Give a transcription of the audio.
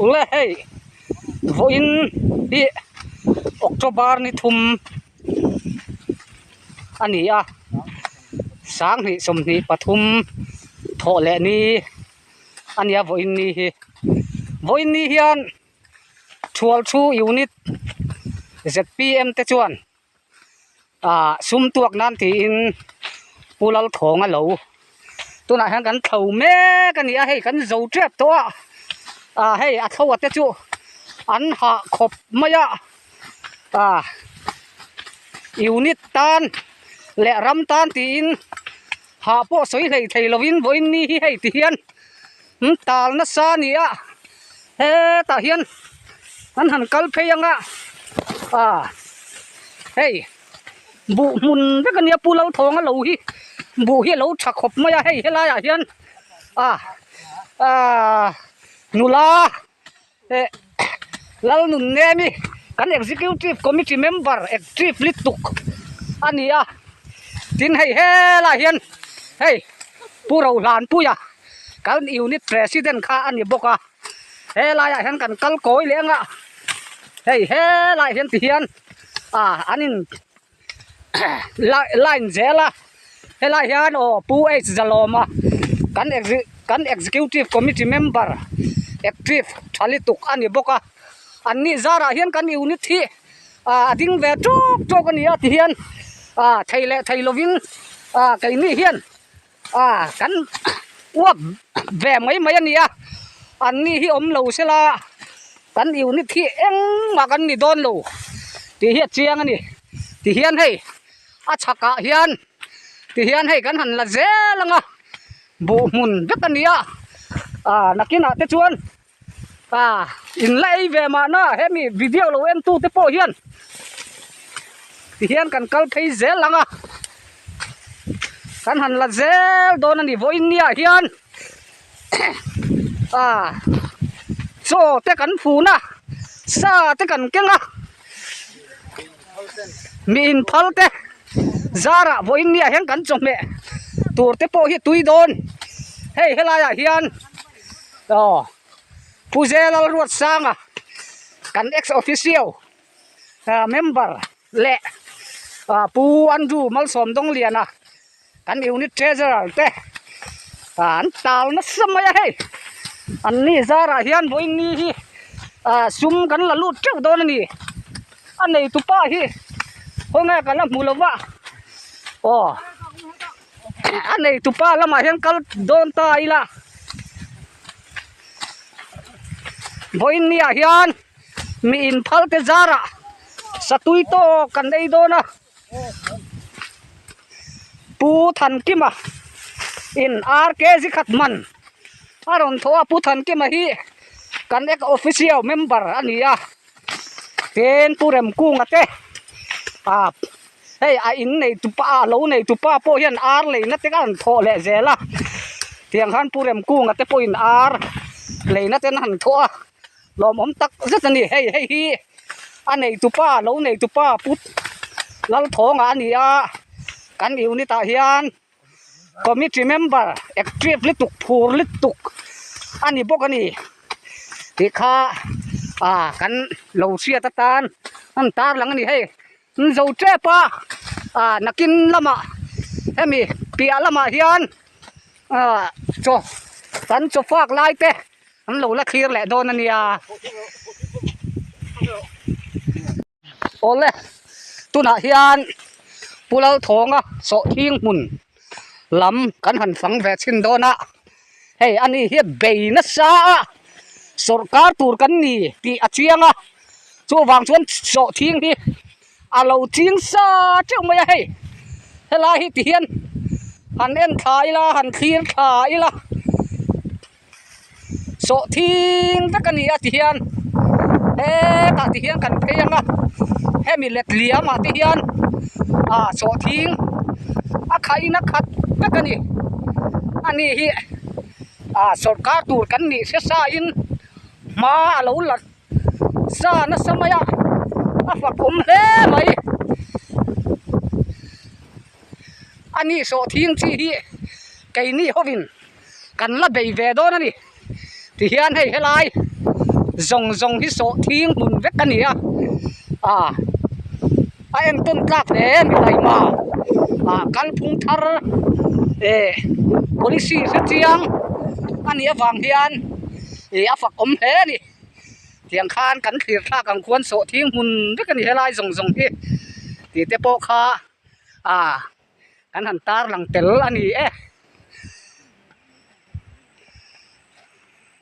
ule hei voin hi October ni thum ani a sang ni som ni pathum tho le ni ania voin ni hian 12 unit ZPM te chuan sum tuak nan ti in pulal thong a lo tuna han kan thau me kan ia hei kan zo trap to hei a thau te chu an ha khop maya unit tan le ram tan ti in ha po soi lei thei lovin voin ni hi hei ti hian tal na sa ni a he ta hian an han kal pheyanga hei bu mun ve kan ia pulal thong a lo hi bu hi lo tha khop maya hei hela ya hian nula lal nun ne mi kan executive committee member active lituk ania tin hei hela hian hei puro lan puya kan unit president kha ani boka hela ya hian kan kal koi lenga hei hela hian ti hian anin line zela hela hian pu h zaloma kan executive committee member active thalituk ani boka anni zara hian kan unit hi ding ve tok ani a ti hian thei lovin kai ni hian kan uap ve mai ani a anni hi om lo sela kan unit hi eng ma kan ni don lo ti hi chiang ani ti hian hei chaka hian ti hian hei kan han la zelanga bu mun vek ani a nakina te chuan in lai ve ma na hemi video lo em tu te po hian ti hian kan kal phei zelanga kan han la zel don ani voin nia hian so te kan fu na sa te kan kenga mi in phal te zara voin nia hian kan chome tur te po hi tui don hei hela ya hian puzelal ruat sanga kan ex officio member le pu andu mal som dong liana kan unit treasurer te an tal na samaya hei anni zara hian voin ni hi sum kan la lut cheu don ni anei tu pa hi honga kan mulova anei tu pa lama hian kal don ta ila voin ni hian mi in phal te zara satui to kan dei dona pu than kima in rk ji khatman aron thoa pu than kima hi kan ek official member ania ten purem kung ate hei in nei tu pa lo nei tu pa po hian ar le na te kan tho le zela tiang han purem kung ate po in ar le na ten han thoa lom om tak rất là hei hi anh này tu pa lâu này tu pa put lal thong anh à kan unit ta hian committee member active lituk phur lituk ani bok ani ti kha kan lo sia ta tan an tar lang ani hei zo tre pa nakin lama hemi pia lama hian cho tan cho fak lai te an lo la clear le don ani ole tuna hian pulal thonga so thing mun lam kan han phang ve chin dona hei ani hi beina sa sarkar tur kan ni ti achianga chu wang chuan so thing hi alo thing sa chu mai hei hela hi ti hian han en thai la han thir thai la so thing ta kan ni ti hian ta ti hian kan pheyanga hemi let liam ti hian so thing khai na khat ta kan ni ani hi sarkar tur kan ni se sa in ma lo lat sa na samaya fa kum he mai ani so thing chi hi kai ni hovin kan la bei ve do na ni ti hian hei helai zong hi so thing mun vek kan ni a en ton trak le mi lai ma kal phung thar policy se chiang ani awang hian a fak om he ni tiang khan kan thlir thla kan khuan so thing mun vek kan ni helai zong hi ti te po kha kan han tar lang tel ani